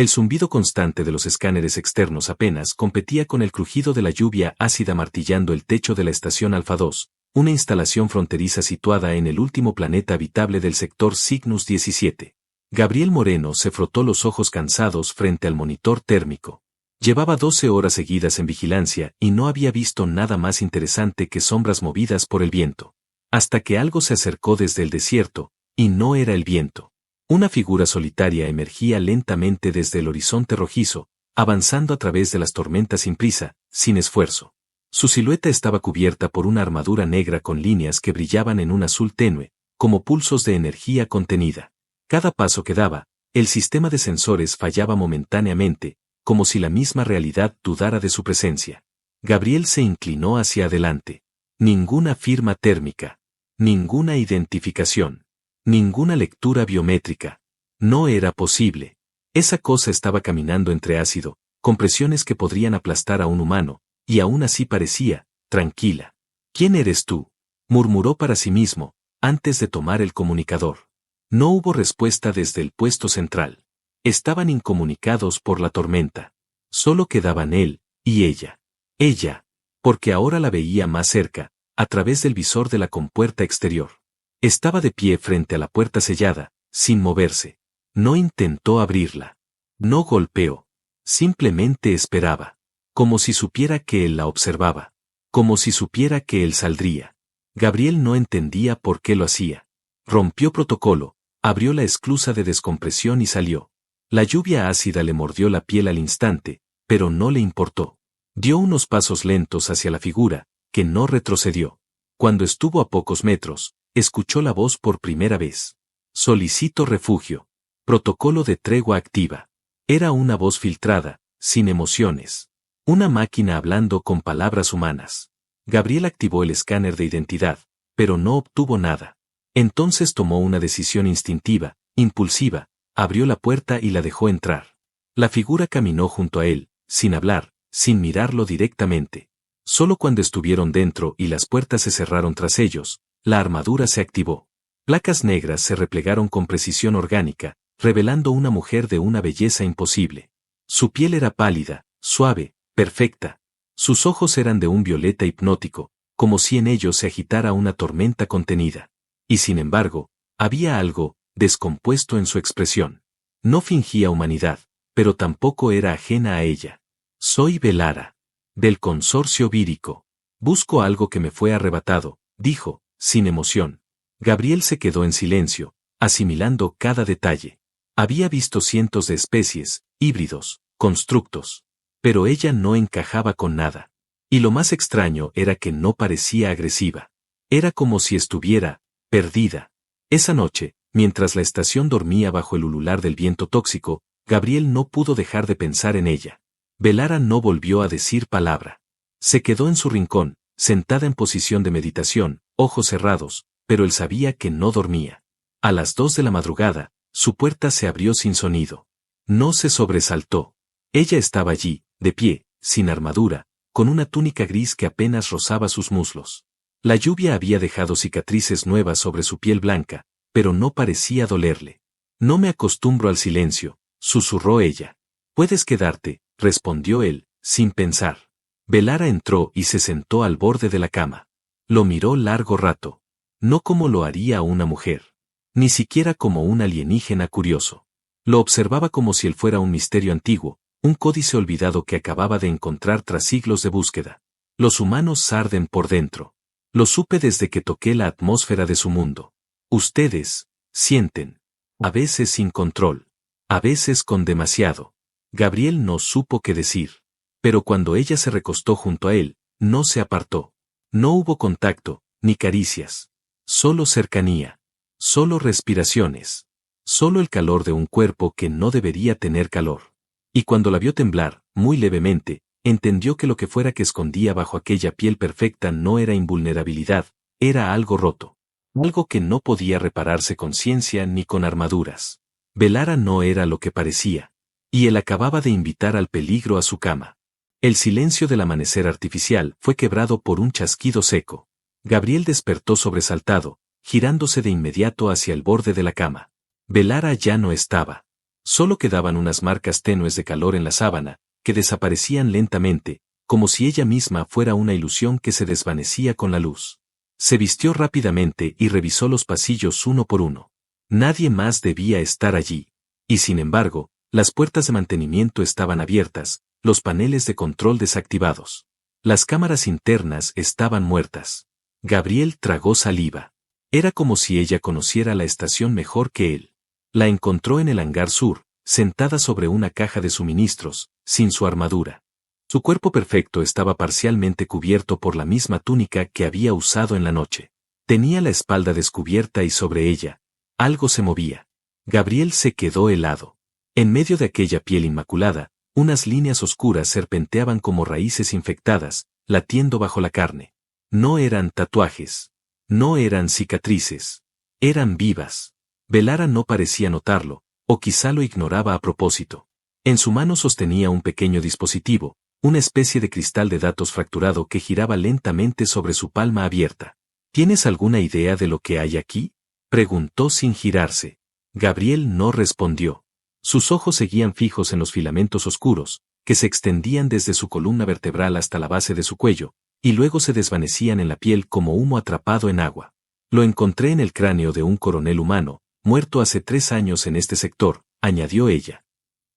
El zumbido constante de los escáneres externos apenas competía con el crujido de la lluvia ácida martillando el techo de la estación Alfa 2, una instalación fronteriza situada en el último planeta habitable del sector Cygnus 17. Gabriel Moreno se frotó los ojos cansados frente al monitor térmico. Llevaba 12 horas seguidas en vigilancia y no había visto nada más interesante que sombras movidas por el viento. Hasta que algo se acercó desde el desierto, y no era el viento. Una figura solitaria emergía lentamente desde el horizonte rojizo, avanzando a través de las tormentas sin prisa, sin esfuerzo. Su silueta estaba cubierta por una armadura negra con líneas que brillaban en un azul tenue, como pulsos de energía contenida. Cada paso que daba, el sistema de sensores fallaba momentáneamente, como si la misma realidad dudara de su presencia. Gabriel se inclinó hacia adelante. Ninguna firma térmica. Ninguna identificación. Ninguna lectura biométrica. No era posible. Esa cosa estaba caminando entre ácido, con presiones que podrían aplastar a un humano, y aún así parecía, tranquila. ¿Quién eres tú?, murmuró para sí mismo, antes de tomar el comunicador. No hubo respuesta desde el puesto central. Estaban incomunicados por la tormenta. Solo quedaban él y ella. Ella, porque ahora la veía más cerca, a través del visor de la compuerta exterior. Estaba de pie frente a la puerta sellada, sin moverse. No intentó abrirla. No golpeó. Simplemente esperaba. Como si supiera que él la observaba. Como si supiera que él saldría. Gabriel no entendía por qué lo hacía. Rompió protocolo, abrió la esclusa de descompresión y salió. La lluvia ácida le mordió la piel al instante, pero no le importó. Dio unos pasos lentos hacia la figura, que no retrocedió. Cuando estuvo a pocos metros, escuchó la voz por primera vez. Solicito refugio. Protocolo de tregua activa. Era una voz filtrada, sin emociones. Una máquina hablando con palabras humanas. Gabriel activó el escáner de identidad, pero no obtuvo nada. Entonces tomó una decisión instintiva, impulsiva, abrió la puerta y la dejó entrar. La figura caminó junto a él, sin hablar, sin mirarlo directamente. Solo cuando estuvieron dentro y las puertas se cerraron tras ellos, la armadura se activó. Placas negras se replegaron con precisión orgánica, revelando una mujer de una belleza imposible. Su piel era pálida, suave, perfecta. Sus ojos eran de un violeta hipnótico, como si en ellos se agitara una tormenta contenida. Y sin embargo, había algo descompuesto en su expresión. No fingía humanidad, pero tampoco era ajena a ella. Soy Velara. Del consorcio vírico. Busco algo que me fue arrebatado, dijo, sin emoción. Gabriel se quedó en silencio, asimilando cada detalle. Había visto cientos de especies, híbridos, constructos. Pero ella no encajaba con nada. Y lo más extraño era que no parecía agresiva. Era como si estuviera perdida. Esa noche, mientras la estación dormía bajo el ulular del viento tóxico, Gabriel no pudo dejar de pensar en ella. Velara no volvió a decir palabra. Se quedó en su rincón, sentada en posición de meditación, ojos cerrados, pero él sabía que no dormía. A las 2 de la madrugada, su puerta se abrió sin sonido. No se sobresaltó. Ella estaba allí, de pie, sin armadura, con una túnica gris que apenas rozaba sus muslos. La lluvia había dejado cicatrices nuevas sobre su piel blanca, pero no parecía dolerle. No me acostumbro al silencio, susurró ella. Puedes quedarte, respondió él, sin pensar. Velara entró y se sentó al borde de la cama. Lo miró largo rato. No como lo haría una mujer. Ni siquiera como un alienígena curioso. Lo observaba como si él fuera un misterio antiguo, un códice olvidado que acababa de encontrar tras siglos de búsqueda. Los humanos arden por dentro. Lo supe desde que toqué la atmósfera de su mundo. Ustedes sienten. A veces sin control. A veces con demasiado. Gabriel no supo qué decir. Pero cuando ella se recostó junto a él, no se apartó. No hubo contacto, ni caricias. Solo cercanía. Solo respiraciones. Solo el calor de un cuerpo que no debería tener calor. Y cuando la vio temblar, muy levemente, entendió que lo que fuera que escondía bajo aquella piel perfecta no era invulnerabilidad, era algo roto. Algo que no podía repararse con ciencia ni con armaduras. Velara no era lo que parecía. Y él acababa de invitar al peligro a su cama. El silencio del amanecer artificial fue quebrado por un chasquido seco. Gabriel despertó sobresaltado, girándose de inmediato hacia el borde de la cama. Velara ya no estaba. Solo quedaban unas marcas tenues de calor en la sábana, que desaparecían lentamente, como si ella misma fuera una ilusión que se desvanecía con la luz. Se vistió rápidamente y revisó los pasillos uno por uno. Nadie más debía estar allí. Y sin embargo, las puertas de mantenimiento estaban abiertas, los paneles de control desactivados. Las cámaras internas estaban muertas. Gabriel tragó saliva. Era como si ella conociera la estación mejor que él. La encontró en el hangar sur, sentada sobre una caja de suministros, sin su armadura. Su cuerpo perfecto estaba parcialmente cubierto por la misma túnica que había usado en la noche. Tenía la espalda descubierta y sobre ella, algo se movía. Gabriel se quedó helado. En medio de aquella piel inmaculada, unas líneas oscuras serpenteaban como raíces infectadas, latiendo bajo la carne. No eran tatuajes. No eran cicatrices. Eran vivas. Velara no parecía notarlo, o quizá lo ignoraba a propósito. En su mano sostenía un pequeño dispositivo, una especie de cristal de datos fracturado que giraba lentamente sobre su palma abierta. ¿Tienes alguna idea de lo que hay aquí?, preguntó sin girarse. Gabriel no respondió. Sus ojos seguían fijos en los filamentos oscuros, que se extendían desde su columna vertebral hasta la base de su cuello, y luego se desvanecían en la piel como humo atrapado en agua. Lo encontré en el cráneo de un coronel humano, muerto hace 3 años en este sector, añadió ella.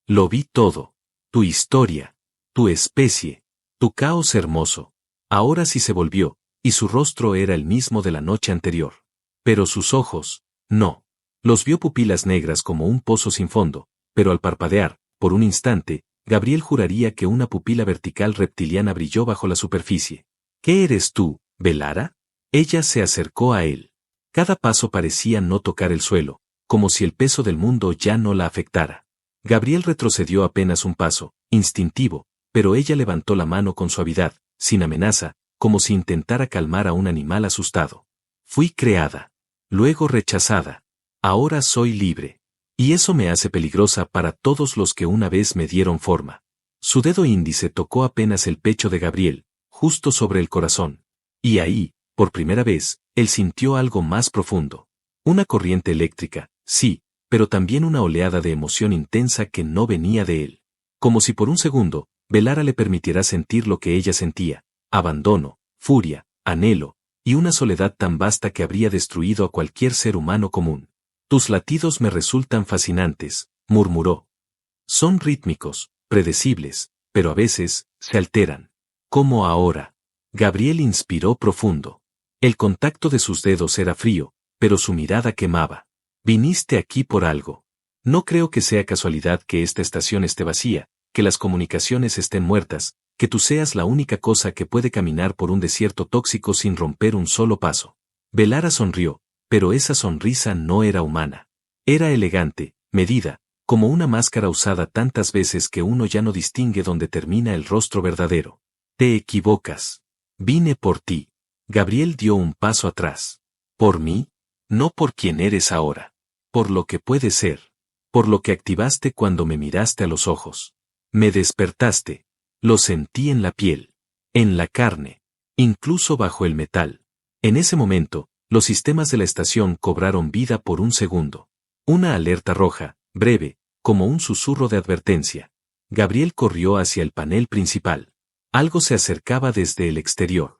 Lo vi todo. Tu historia. Tu especie. Tu caos hermoso. Ahora sí se volvió, y su rostro era el mismo de la noche anterior. Pero sus ojos, no. Los vio pupilas negras como un pozo sin fondo, pero al parpadear, por un instante, Gabriel juraría que una pupila vertical reptiliana brilló bajo la superficie. ¿Qué eres tú, Velara? Ella se acercó a él. Cada paso parecía no tocar el suelo, como si el peso del mundo ya no la afectara. Gabriel retrocedió apenas un paso, instintivo, pero ella levantó la mano con suavidad, sin amenaza, como si intentara calmar a un animal asustado. Fui creada. Luego rechazada. Ahora soy libre. Y eso me hace peligrosa para todos los que una vez me dieron forma. Su dedo índice tocó apenas el pecho de Gabriel, justo sobre el corazón. Y ahí, por primera vez, él sintió algo más profundo. Una corriente eléctrica, sí, pero también una oleada de emoción intensa que no venía de él. Como si por un segundo, Velara le permitiera sentir lo que ella sentía: abandono, furia, anhelo, y una soledad tan vasta que habría destruido a cualquier ser humano común. Tus latidos me resultan fascinantes, murmuró. Son rítmicos, predecibles, pero a veces, se alteran. Como ahora. Gabriel inspiró profundo. El contacto de sus dedos era frío, pero su mirada quemaba. Viniste aquí por algo. No creo que sea casualidad que esta estación esté vacía, que las comunicaciones estén muertas, que tú seas la única cosa que puede caminar por un desierto tóxico sin romper un solo paso. Velara sonrió, pero esa sonrisa no era humana. Era elegante, medida, como una máscara usada tantas veces que uno ya no distingue dónde termina el rostro verdadero. Te equivocas. Vine por ti. Gabriel dio un paso atrás. ¿Por mí? No por quien eres ahora. Por lo que puede ser. Por lo que activaste cuando me miraste a los ojos. Me despertaste. Lo sentí en la piel. En la carne. Incluso bajo el metal. En ese momento, los sistemas de la estación cobraron vida por un segundo. Una alerta roja, breve, como un susurro de advertencia. Gabriel corrió hacia el panel principal. Algo se acercaba desde el exterior.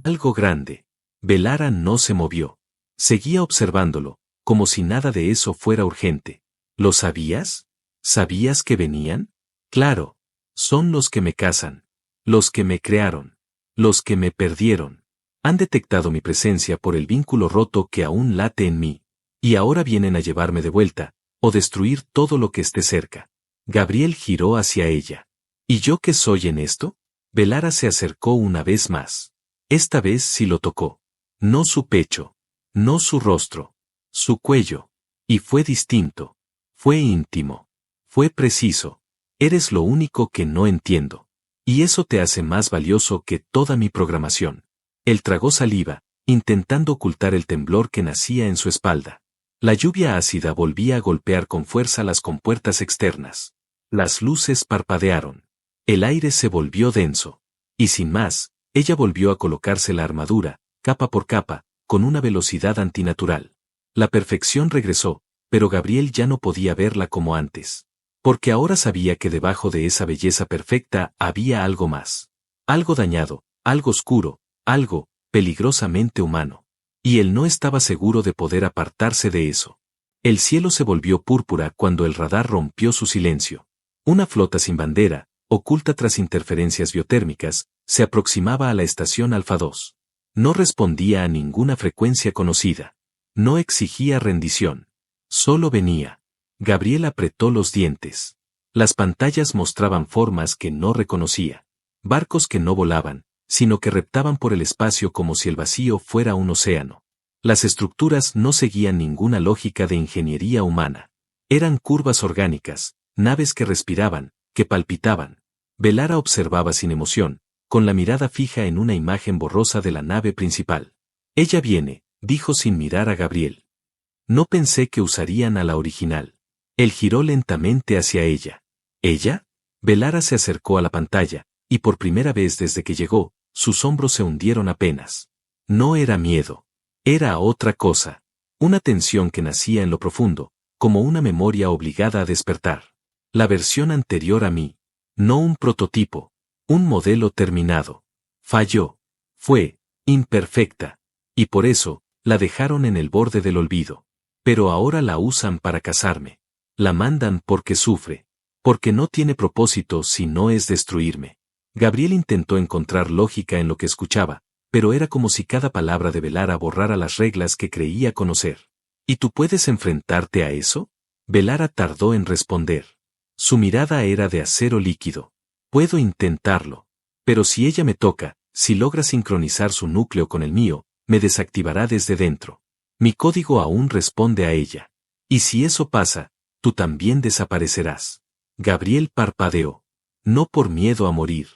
Algo grande. Velara no se movió. Seguía observándolo, como si nada de eso fuera urgente. ¿Lo sabías? ¿Sabías que venían? Claro. Son los que me cazan. Los que me crearon. Los que me perdieron. Han detectado mi presencia por el vínculo roto que aún late en mí. Y ahora vienen a llevarme de vuelta, o destruir todo lo que esté cerca. Gabriel giró hacia ella. ¿Y yo qué soy en esto? Velara se acercó una vez más. Esta vez sí lo tocó. No su pecho. No su rostro. Su cuello. Y fue distinto. Fue íntimo. Fue preciso. Eres lo único que no entiendo. Y eso te hace más valioso que toda mi programación. Él tragó saliva, intentando ocultar el temblor que nacía en su espalda. La lluvia ácida volvía a golpear con fuerza las compuertas externas. Las luces parpadearon. El aire se volvió denso. Y sin más, ella volvió a colocarse la armadura, capa por capa, con una velocidad antinatural. La perfección regresó, pero Gabriel ya no podía verla como antes. porque ahora sabía que debajo de esa belleza perfecta había algo más. Algo dañado, algo oscuro, algo peligrosamente humano. Y él no estaba seguro de poder apartarse de eso. El cielo se volvió púrpura cuando el radar rompió su silencio. Una flota sin bandera, oculta tras interferencias biotérmicas, se aproximaba a la estación Alfa 2. No respondía a ninguna frecuencia conocida. No exigía rendición. Solo venía. Gabriel apretó los dientes. Las pantallas mostraban formas que no reconocía. Barcos que no volaban, sino que reptaban por el espacio como si el vacío fuera un océano. Las estructuras no seguían ninguna lógica de ingeniería humana. Eran curvas orgánicas, naves que respiraban, que palpitaban. Velara observaba sin emoción, con la mirada fija en una imagen borrosa de la nave principal. Ella viene, dijo sin mirar a Gabriel. No pensé que usarían a la original. Él giró lentamente hacia ella. ¿Ella? Velara se acercó a la pantalla, y por primera vez desde que llegó, sus hombros se hundieron apenas. No era miedo. Era otra cosa. Una tensión que nacía en lo profundo, como una memoria obligada a despertar. La versión anterior a mí. No un prototipo. Un modelo terminado. Falló. Fue imperfecta. Y por eso, la dejaron en el borde del olvido. Pero ahora la usan para casarme. La mandan porque sufre. Porque no tiene propósito si no es destruirme. Gabriel intentó encontrar lógica en lo que escuchaba, pero era como si cada palabra de Velara borrara las reglas que creía conocer. ¿Y tú puedes enfrentarte a eso? Velara tardó en responder. Su mirada era de acero líquido. Puedo intentarlo. Pero si ella me toca, si logra sincronizar su núcleo con el mío, me desactivará desde dentro. Mi código aún responde a ella. Y si eso pasa, tú también desaparecerás. Gabriel parpadeó. No por miedo a morir,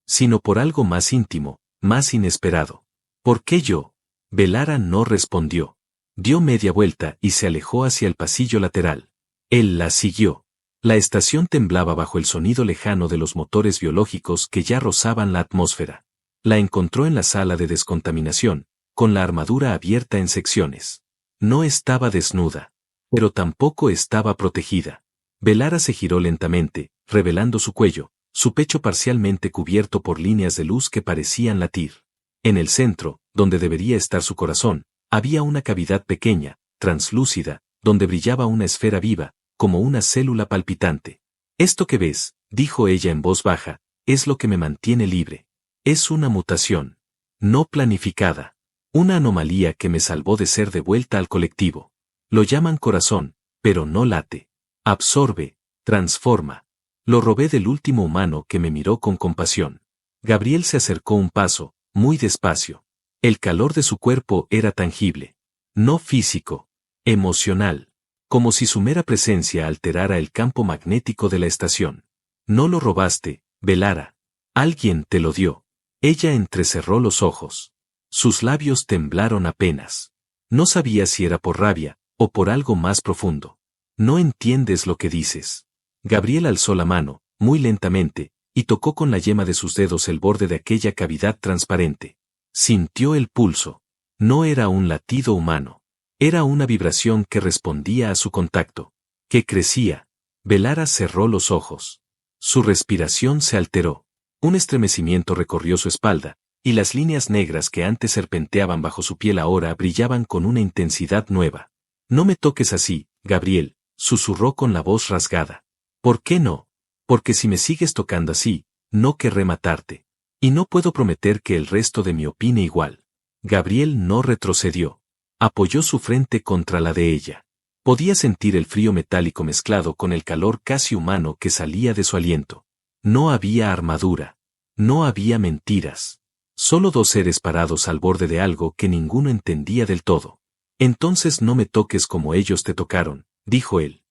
sino por algo más íntimo, más inesperado. ¿Por qué yo? Velara no respondió. Dio media vuelta y se alejó hacia el pasillo lateral. Él la siguió. La estación temblaba bajo el sonido lejano de los motores biológicos que ya rozaban la atmósfera. La encontró en la sala de descontaminación, con la armadura abierta en secciones. No estaba desnuda, pero tampoco estaba protegida. Velara se giró lentamente, revelando su cuello, su pecho parcialmente cubierto por líneas de luz que parecían latir. En el centro, donde debería estar su corazón, había una cavidad pequeña, translúcida, donde brillaba una esfera viva, como una célula palpitante. Esto que ves, dijo ella en voz baja, es lo que me mantiene libre. Es una mutación. No planificada. Una anomalía que me salvó de ser devuelta al colectivo. Lo llaman corazón, pero no late. Absorbe, transforma. Lo robé del último humano que me miró con compasión. Gabriel se acercó un paso, muy despacio. El calor de su cuerpo era tangible. No físico. Emocional. Como si su mera presencia alterara el campo magnético de la estación. No lo robaste, Velara. Alguien te lo dio. Ella entrecerró los ojos. Sus labios temblaron apenas. No sabía si era por rabia, o por algo más profundo. No entiendes lo que dices. Gabriel alzó la mano, muy lentamente, y tocó con la yema de sus dedos el borde de aquella cavidad transparente. Sintió el pulso. No era un latido humano. Era una vibración que respondía a su contacto. Que crecía. Velara cerró los ojos. Su respiración se alteró. Un estremecimiento recorrió su espalda, y las líneas negras que antes serpenteaban bajo su piel ahora brillaban con una intensidad nueva. No me toques así, Gabriel, susurró con la voz rasgada. ¿Por qué no? Porque si me sigues tocando así, no querré matarte. Y no puedo prometer que el resto de mí opine igual. Gabriel no retrocedió. Apoyó su frente contra la de ella. Podía sentir el frío metálico mezclado con el calor casi humano que salía de su aliento. No había armadura. No había mentiras. Solo dos seres parados al borde de algo que ninguno entendía del todo. Entonces no me toques como ellos te tocaron, dijo él.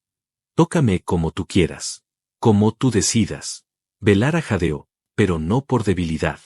Tócame como tú quieras. Como tú decidas. Velara jadeó, pero no por debilidad.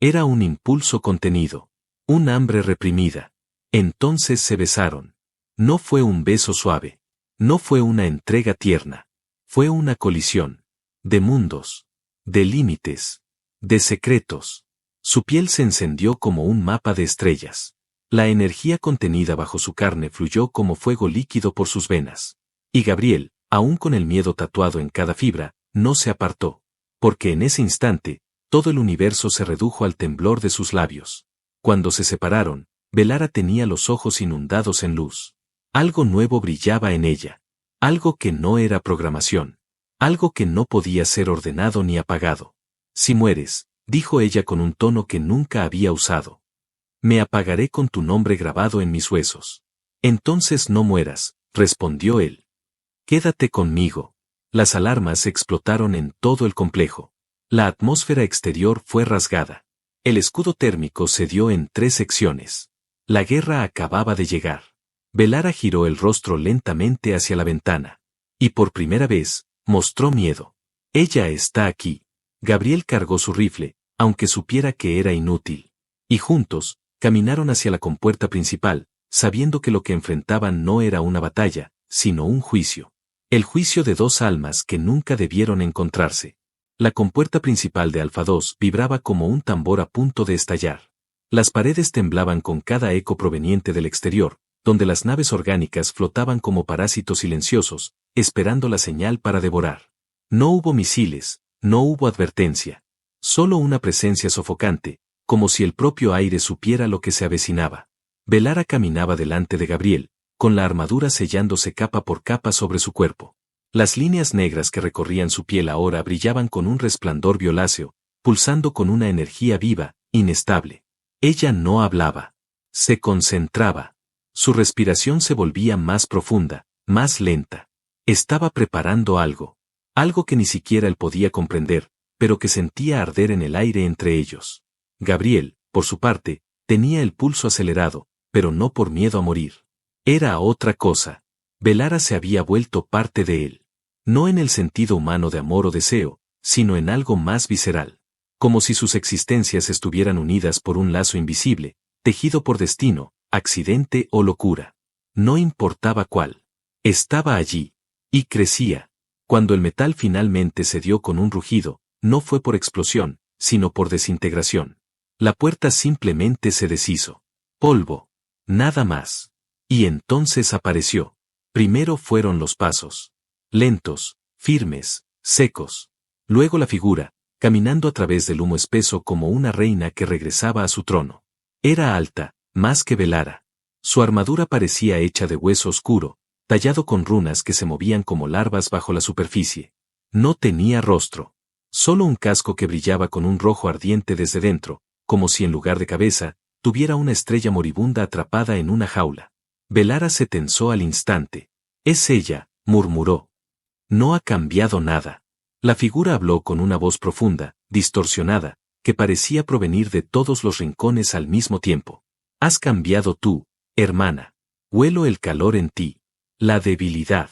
Era un impulso contenido. Un hambre reprimida. Entonces se besaron. No fue un beso suave. No fue una entrega tierna. Fue una colisión. De mundos. De límites. De secretos. Su piel se encendió como un mapa de estrellas. La energía contenida bajo su carne fluyó como fuego líquido por sus venas. Y Gabriel, aún con el miedo tatuado en cada fibra, no se apartó. Porque en ese instante, todo el universo se redujo al temblor de sus labios. Cuando se separaron, Velara tenía los ojos inundados en luz. Algo nuevo brillaba en ella. Algo que no era programación. Algo que no podía ser ordenado ni apagado. Si mueres, dijo ella con un tono que nunca había usado. Me apagaré con tu nombre grabado en mis huesos. Entonces no mueras, respondió él. Quédate conmigo. Las alarmas explotaron en todo el complejo. La atmósfera exterior fue rasgada. El escudo térmico se dio en 3 secciones. La guerra acababa de llegar. Velara giró el rostro lentamente hacia la ventana. Y por primera vez, mostró miedo. Ella está aquí. Gabriel cargó su rifle, aunque supiera que era inútil. Y juntos, caminaron hacia la compuerta principal, sabiendo que lo que enfrentaban no era una batalla, sino un juicio. El juicio de 2 almas que nunca debieron encontrarse. La compuerta principal de Alfa 2 vibraba como un tambor a punto de estallar. Las paredes temblaban con cada eco proveniente del exterior, donde las naves orgánicas flotaban como parásitos silenciosos, esperando la señal para devorar. No hubo misiles, no hubo advertencia. Solo una presencia sofocante, como si el propio aire supiera lo que se avecinaba. Velara caminaba delante de Gabriel, con la armadura sellándose capa por capa sobre su cuerpo. Las líneas negras que recorrían su piel ahora brillaban con un resplandor violáceo, pulsando con una energía viva, inestable. Ella no hablaba. Se concentraba. Su respiración se volvía más profunda, más lenta. Estaba preparando algo. Algo que ni siquiera él podía comprender, pero que sentía arder en el aire entre ellos. Gabriel, por su parte, tenía el pulso acelerado, pero no por miedo a morir. Era otra cosa. Velara se había vuelto parte de él. No en el sentido humano de amor o deseo, sino en algo más visceral. Como si sus existencias estuvieran unidas por un lazo invisible, tejido por destino, accidente o locura. No importaba cuál. Estaba allí. Y crecía. Cuando el metal finalmente se dio con un rugido, no fue por explosión, sino por desintegración. La puerta simplemente se deshizo. Polvo. Nada más. Y entonces apareció. Primero fueron los pasos. Lentos, firmes, secos. Luego la figura, caminando a través del humo espeso como una reina que regresaba a su trono. Era alta, más que Velara. Su armadura parecía hecha de hueso oscuro, tallado con runas que se movían como larvas bajo la superficie. No tenía rostro. Solo un casco que brillaba con un rojo ardiente desde dentro, como si en lugar de cabeza, tuviera una estrella moribunda atrapada en una jaula. Velara se tensó al instante. Es ella, murmuró. No ha cambiado nada. La figura habló con una voz profunda, distorsionada, que parecía provenir de todos los rincones al mismo tiempo. Has cambiado tú, hermana. Huelo el calor en ti. La debilidad.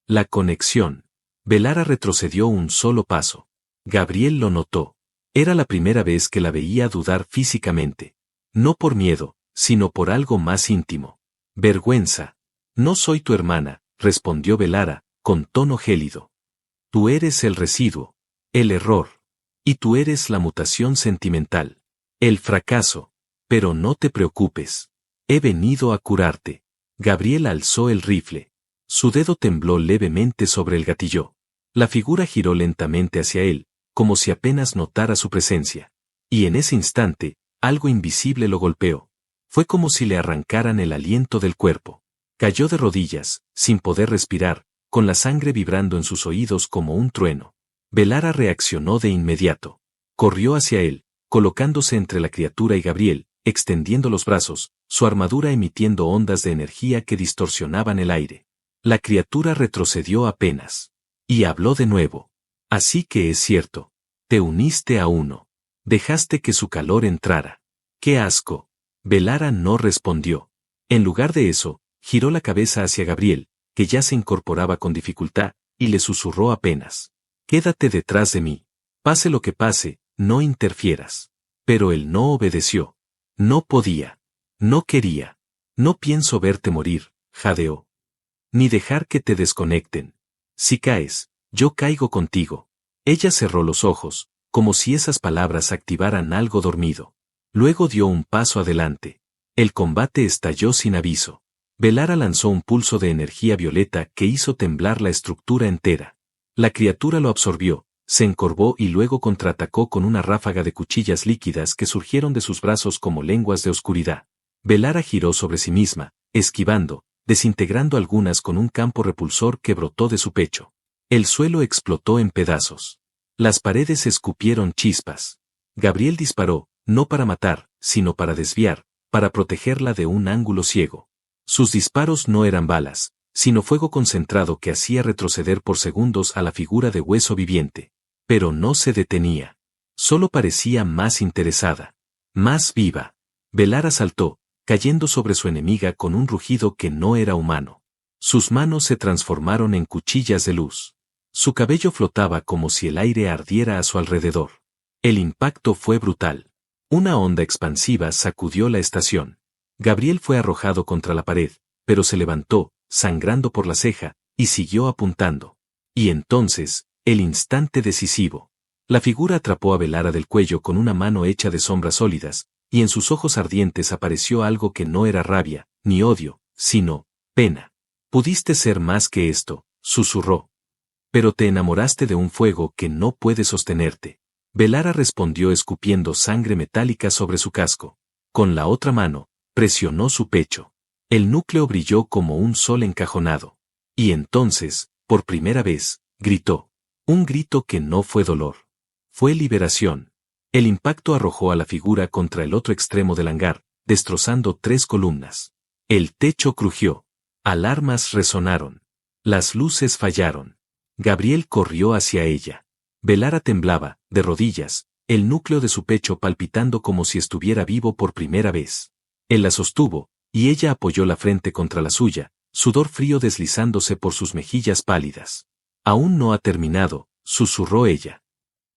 La conexión. Velara retrocedió un solo paso. Gabriel lo notó. Era la primera vez que la veía dudar físicamente. No por miedo, sino por algo más íntimo. Vergüenza. No soy tu hermana, respondió Velara, con tono gélido. Tú eres el residuo, el error. Y tú eres la mutación sentimental. El fracaso. Pero no te preocupes. He venido a curarte. Gabriel alzó el rifle. Su dedo tembló levemente sobre el gatillo. La figura giró lentamente hacia él, como si apenas notara su presencia. Y en ese instante, algo invisible lo golpeó. Fue como si le arrancaran el aliento del cuerpo. Cayó de rodillas, sin poder respirar, con la sangre vibrando en sus oídos como un trueno. Velara reaccionó de inmediato. Corrió hacia él, colocándose entre la criatura y Gabriel, extendiendo los brazos, su armadura emitiendo ondas de energía que distorsionaban el aire. La criatura retrocedió apenas. Y habló de nuevo. Así que es cierto. Te uniste a uno. Dejaste que su calor entrara. ¡Qué asco! Velara no respondió. En lugar de eso, giró la cabeza hacia Gabriel, que ya se incorporaba con dificultad, y le susurró apenas. Quédate detrás de mí. Pase lo que pase, no interfieras. Pero él no obedeció. No podía. No quería. No pienso verte morir, jadeó. Ni dejar que te desconecten. Si caes, yo caigo contigo. Ella cerró los ojos, como si esas palabras activaran algo dormido. Luego dio un paso adelante. El combate estalló sin aviso. Velara lanzó un pulso de energía violeta que hizo temblar la estructura entera. La criatura lo absorbió, se encorvó y luego contraatacó con una ráfaga de cuchillas líquidas que surgieron de sus brazos como lenguas de oscuridad. Velara giró sobre sí misma, esquivando, desintegrando algunas con un campo repulsor que brotó de su pecho. El suelo explotó en pedazos. Las paredes escupieron chispas. Gabriel disparó, no para matar, sino para desviar, para protegerla de un ángulo ciego. Sus disparos no eran balas, sino fuego concentrado que hacía retroceder por segundos a la figura de hueso viviente. Pero no se detenía. Solo parecía más interesada. Más viva. Velara saltó, cayendo sobre su enemiga con un rugido que no era humano. Sus manos se transformaron en cuchillas de luz. Su cabello flotaba como si el aire ardiera a su alrededor. El impacto fue brutal. Una onda expansiva sacudió la estación. Gabriel fue arrojado contra la pared, pero se levantó, sangrando por la ceja, y siguió apuntando. Y entonces, el instante decisivo. La figura atrapó a Velara del cuello con una mano hecha de sombras sólidas, y en sus ojos ardientes apareció algo que no era rabia, ni odio, sino pena. Pudiste ser más que esto, susurró. Pero te enamoraste de un fuego que no puede sostenerte. Velara respondió escupiendo sangre metálica sobre su casco. Con la otra mano, presionó su pecho. El núcleo brilló como un sol encajonado. Y entonces, por primera vez, gritó. Un grito que no fue dolor. Fue liberación. El impacto arrojó a la figura contra el otro extremo del hangar, destrozando 3 columnas. El techo crujió. Alarmas resonaron. Las luces fallaron. Gabriel corrió hacia ella. Velara temblaba, de rodillas, el núcleo de su pecho palpitando como si estuviera vivo por primera vez. Él la sostuvo, y ella apoyó la frente contra la suya, sudor frío deslizándose por sus mejillas pálidas. Aún no ha terminado, susurró ella.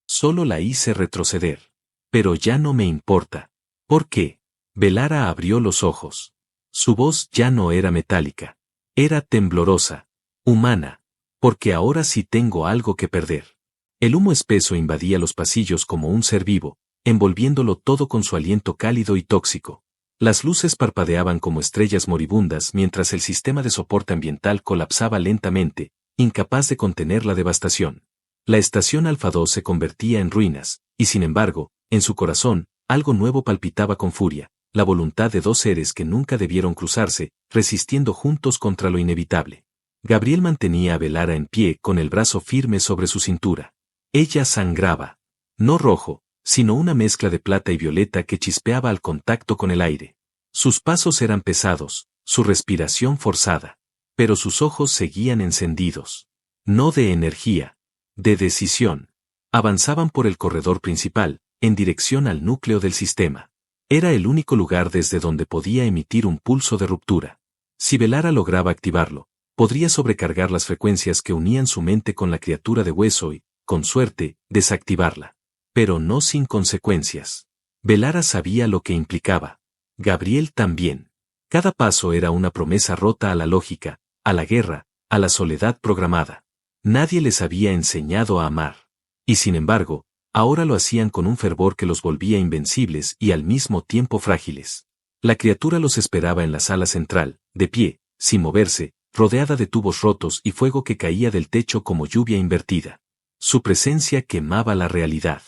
Solo la hice retroceder. Pero ya no me importa. ¿Por qué? Velara abrió los ojos. Su voz ya no era metálica. Era temblorosa. Humana. Porque ahora sí tengo algo que perder. El humo espeso invadía los pasillos como un ser vivo, envolviéndolo todo con su aliento cálido y tóxico. Las luces parpadeaban como estrellas moribundas mientras el sistema de soporte ambiental colapsaba lentamente, incapaz de contener la devastación. La estación Alfa 2 se convertía en ruinas, y sin embargo, en su corazón, algo nuevo palpitaba con furia, la voluntad de 2 seres que nunca debieron cruzarse, resistiendo juntos contra lo inevitable. Gabriel mantenía a Velara en pie con el brazo firme sobre su cintura. Ella sangraba. No rojo, sino una mezcla de plata y violeta que chispeaba al contacto con el aire. Sus pasos eran pesados, su respiración forzada. Pero sus ojos seguían encendidos. No de energía. De decisión. Avanzaban por el corredor principal, en dirección al núcleo del sistema. Era el único lugar desde donde podía emitir un pulso de ruptura. Si Velara lograba activarlo, podría sobrecargar las frecuencias que unían su mente con la criatura de hueso y, con suerte, desactivarla. Pero no sin consecuencias. Velara sabía lo que implicaba. Gabriel también. Cada paso era una promesa rota a la lógica, a la guerra, a la soledad programada. Nadie les había enseñado a amar. Y sin embargo, ahora lo hacían con un fervor que los volvía invencibles y al mismo tiempo frágiles. La criatura los esperaba en la sala central, de pie, sin moverse, rodeada de tubos rotos y fuego que caía del techo como lluvia invertida. Su presencia quemaba la realidad.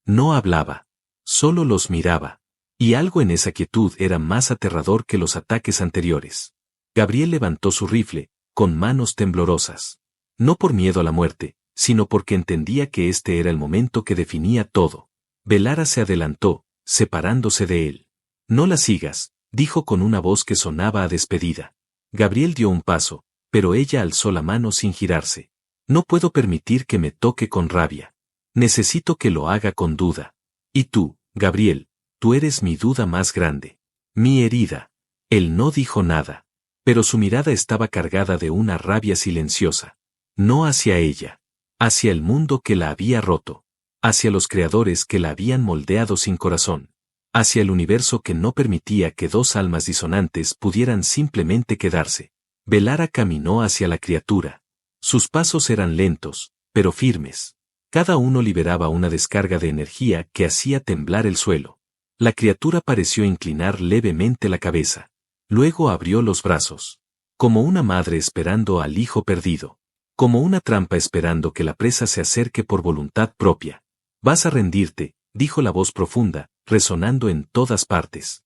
No hablaba. Solo los miraba. Y algo en esa quietud era más aterrador que los ataques anteriores. Gabriel levantó su rifle, con manos temblorosas. No por miedo a la muerte, sino porque entendía que este era el momento que definía todo. Velara se adelantó, separándose de él. No la sigas, dijo con una voz que sonaba a despedida. Gabriel dio un paso, pero ella alzó la mano sin girarse. No puedo permitir que me toque con rabia. Necesito que lo haga con duda. Y tú, Gabriel, tú eres mi duda más grande. Mi herida. Él no dijo nada. Pero su mirada estaba cargada de una rabia silenciosa. No hacia ella. Hacia el mundo que la había roto. Hacia los creadores que la habían moldeado sin corazón. Hacia el universo que no permitía que 2 almas disonantes pudieran simplemente quedarse. Velara caminó hacia la criatura. Sus pasos eran lentos, pero firmes. Cada uno liberaba una descarga de energía que hacía temblar el suelo. La criatura pareció inclinar levemente la cabeza. Luego abrió los brazos. Como una madre esperando al hijo perdido. Como una trampa esperando que la presa se acerque por voluntad propia. Vas a rendirte, dijo la voz profunda, resonando en todas partes.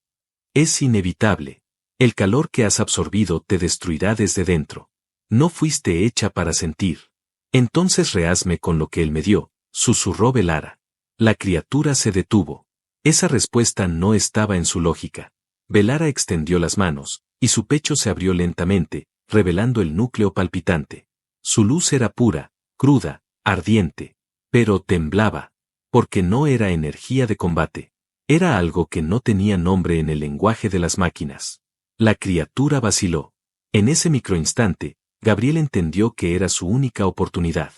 Es inevitable. El calor que has absorbido te destruirá desde dentro. No fuiste hecha para sentir. Entonces rehazme con lo que él me dio, susurró Velara. La criatura se detuvo. Esa respuesta no estaba en su lógica. Velara extendió las manos, y su pecho se abrió lentamente, revelando el núcleo palpitante. Su luz era pura, cruda, ardiente, pero temblaba, porque no era energía de combate. Era algo que no tenía nombre en el lenguaje de las máquinas. La criatura vaciló. En ese microinstante, Gabriel entendió que era su única oportunidad.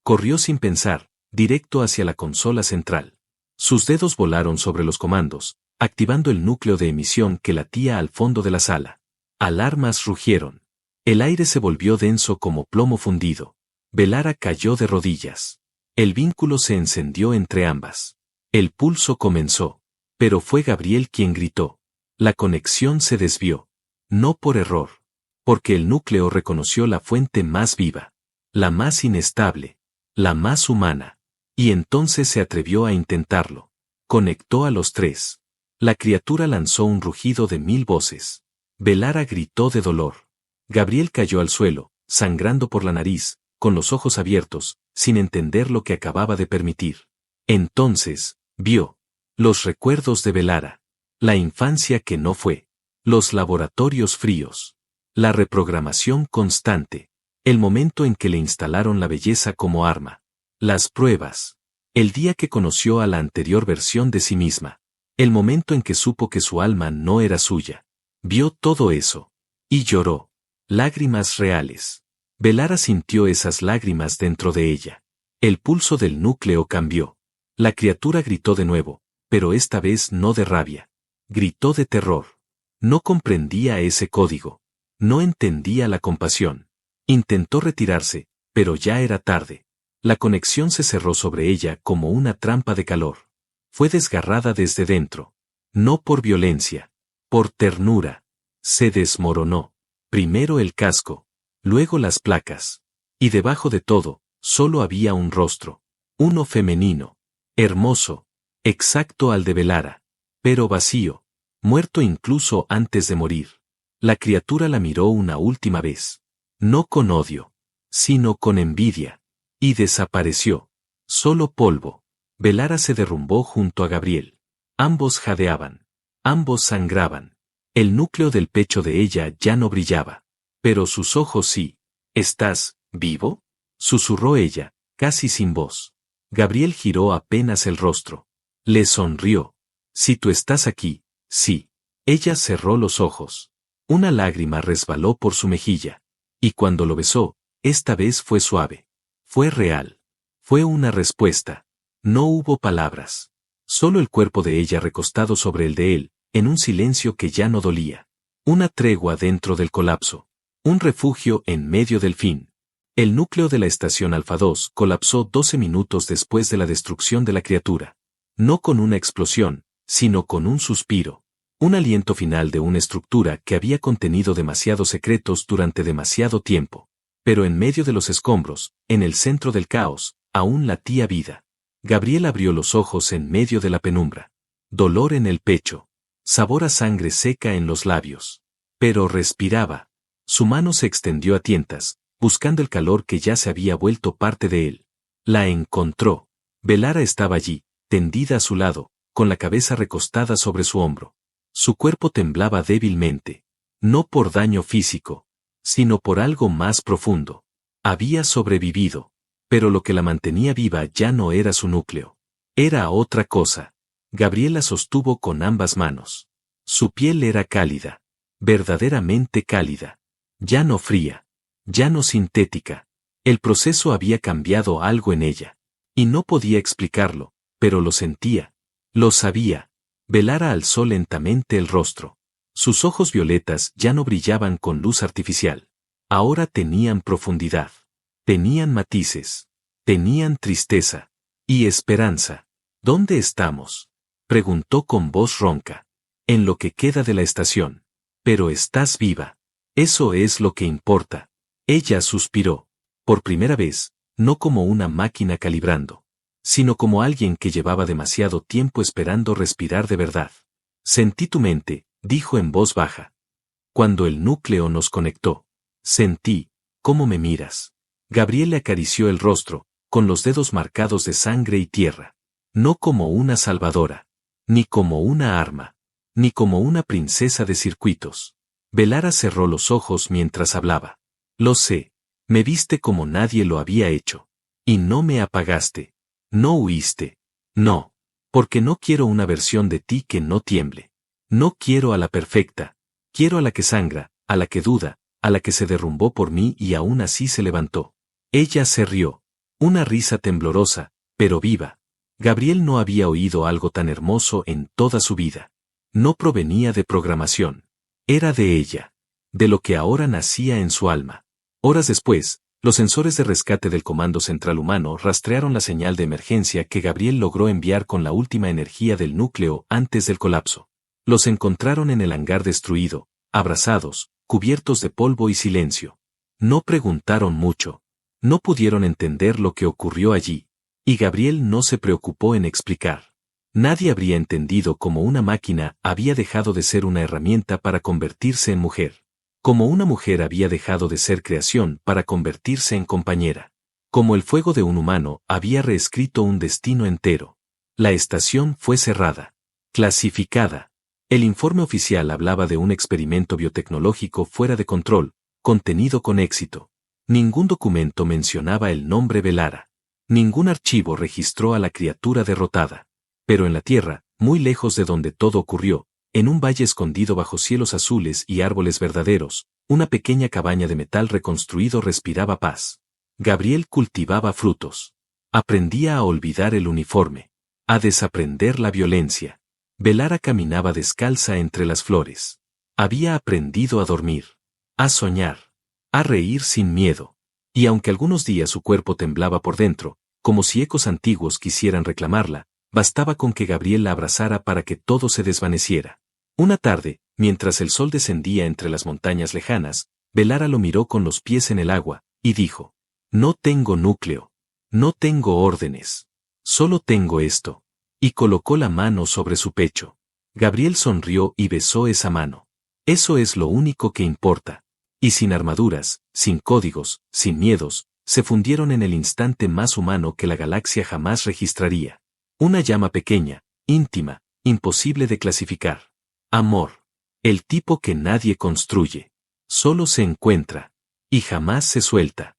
Corrió sin pensar, directo hacia la consola central. Sus dedos volaron sobre los comandos, activando el núcleo de emisión que latía al fondo de la sala. Alarmas rugieron. El aire se volvió denso como plomo fundido. Velara cayó de rodillas. El vínculo se encendió entre ambas. El pulso comenzó. Pero fue Gabriel quien gritó. La conexión se desvió. No por error. Porque el núcleo reconoció la fuente más viva. La más inestable. La más humana. Y entonces se atrevió a intentarlo. Conectó a los tres. La criatura lanzó un rugido de 1000 voces. Velara gritó de dolor. Gabriel cayó al suelo, sangrando por la nariz, con los ojos abiertos, sin entender lo que acababa de permitir. Entonces, vio. Los recuerdos de Velara. La infancia que no fue. Los laboratorios fríos. La reprogramación constante. El momento en que le instalaron la belleza como arma. Las pruebas. El día que conoció a la anterior versión de sí misma. El momento en que supo que su alma no era suya. Vio todo eso. Y lloró. Lágrimas reales. Velara sintió esas lágrimas dentro de ella. El pulso del núcleo cambió. La criatura gritó de nuevo, pero esta vez no de rabia. Gritó de terror. No comprendía ese código. No entendía la compasión. Intentó retirarse, pero ya era tarde. La conexión se cerró sobre ella como una trampa de calor. Fue desgarrada desde dentro. No por violencia. Por ternura. Se desmoronó. Primero el casco. Luego las placas. Y debajo de todo, solo había un rostro. Uno femenino. Hermoso. Exacto al de Velara. Pero vacío. Muerto incluso antes de morir. La criatura la miró una última vez. No con odio. Sino con envidia. Y desapareció. Solo polvo. Velara se derrumbó junto a Gabriel. Ambos jadeaban. Ambos sangraban. El núcleo del pecho de ella ya no brillaba. Pero sus ojos sí. ¿Estás vivo?, susurró ella, casi sin voz. Gabriel giró apenas el rostro. Le sonrió. Si tú estás aquí, sí. Ella cerró los ojos. Una lágrima resbaló por su mejilla. Y cuando lo besó, esta vez fue suave. Fue real. Fue una respuesta. No hubo palabras. Solo el cuerpo de ella recostado sobre el de él, en un silencio que ya no dolía. Una tregua dentro del colapso. Un refugio en medio del fin. El núcleo de la estación Alfa 2 colapsó 12 minutos después de la destrucción de la criatura. No con una explosión, sino con un suspiro. Un aliento final de una estructura que había contenido demasiados secretos durante demasiado tiempo. Pero en medio de los escombros, en el centro del caos, aún latía vida. Gabriel abrió los ojos en medio de la penumbra. Dolor en el pecho. Sabor a sangre seca en los labios. Pero respiraba. Su mano se extendió a tientas, buscando el calor que ya se había vuelto parte de él. La encontró. Velara estaba allí, tendida a su lado, con la cabeza recostada sobre su hombro. Su cuerpo temblaba débilmente. No por daño físico, sino por algo más profundo. Había sobrevivido. Pero lo que la mantenía viva ya no era su núcleo. Era otra cosa. Gabriel la sostuvo con ambas manos. Su piel era cálida. Verdaderamente cálida. Ya no fría. Ya no sintética. El proceso había cambiado algo en ella. Y no podía explicarlo, pero lo sentía. Lo sabía. Velara alzó lentamente el rostro. Sus ojos violetas ya no brillaban con luz artificial. Ahora tenían profundidad. Tenían matices. Tenían tristeza. Y esperanza. ¿Dónde estamos?, preguntó con voz ronca. En lo que queda de la estación. Pero estás viva. Eso es lo que importa. Ella suspiró. Por primera vez, no como una máquina calibrando, sino como alguien que llevaba demasiado tiempo esperando respirar de verdad. Sentí tu mente, dijo en voz baja. Cuando el núcleo nos conectó, sentí cómo me miras. Gabriel le acarició el rostro, con los dedos marcados de sangre y tierra. No como una salvadora, ni como una arma, ni como una princesa de circuitos. Belara cerró los ojos mientras hablaba. Lo sé, me viste como nadie lo había hecho. Y no me apagaste. No huiste. No. Porque no quiero una versión de ti que no tiemble. No quiero a la perfecta. Quiero a la que sangra, a la que duda, a la que se derrumbó por mí y aún así se levantó. Ella se rió. Una risa temblorosa, pero viva. Gabriel no había oído algo tan hermoso en toda su vida. No provenía de programación. Era de ella. De lo que ahora nacía en su alma. Horas después, los sensores de rescate del Comando Central Humano rastrearon la señal de emergencia que Gabriel logró enviar con la última energía del núcleo antes del colapso. Los encontraron en el hangar destruido, abrazados, cubiertos de polvo y silencio. No preguntaron mucho. No pudieron entender lo que ocurrió allí. Y Gabriel no se preocupó en explicar. Nadie habría entendido cómo una máquina había dejado de ser una herramienta para convertirse en mujer. Como una mujer había dejado de ser creación para convertirse en compañera. Como el fuego de un humano había reescrito un destino entero. La estación fue cerrada. Clasificada. El informe oficial hablaba de un experimento biotecnológico fuera de control, contenido con éxito. Ningún documento mencionaba el nombre Belara. Ningún archivo registró a la criatura derrotada. Pero en la Tierra, muy lejos de donde todo ocurrió, en un valle escondido bajo cielos azules y árboles verdaderos, una pequeña cabaña de metal reconstruido respiraba paz. Gabriel cultivaba frutos. Aprendía a olvidar el uniforme. A desaprender la violencia. Belara caminaba descalza entre las flores. Había aprendido a dormir. A soñar. A reír sin miedo. Y aunque algunos días su cuerpo temblaba por dentro, como si ecos antiguos quisieran reclamarla, bastaba con que Gabriel la abrazara para que todo se desvaneciera. Una tarde, mientras el sol descendía entre las montañas lejanas, Belara lo miró con los pies en el agua, y dijo: «No tengo núcleo. No tengo órdenes. Solo tengo esto». Y colocó la mano sobre su pecho. Gabriel sonrió y besó esa mano. Eso es lo único que importa. Y sin armaduras, sin códigos, sin miedos, se fundieron en el instante más humano que la galaxia jamás registraría. Una llama pequeña, íntima, imposible de clasificar. Amor. El tipo que nadie construye. Solo se encuentra. Y jamás se suelta.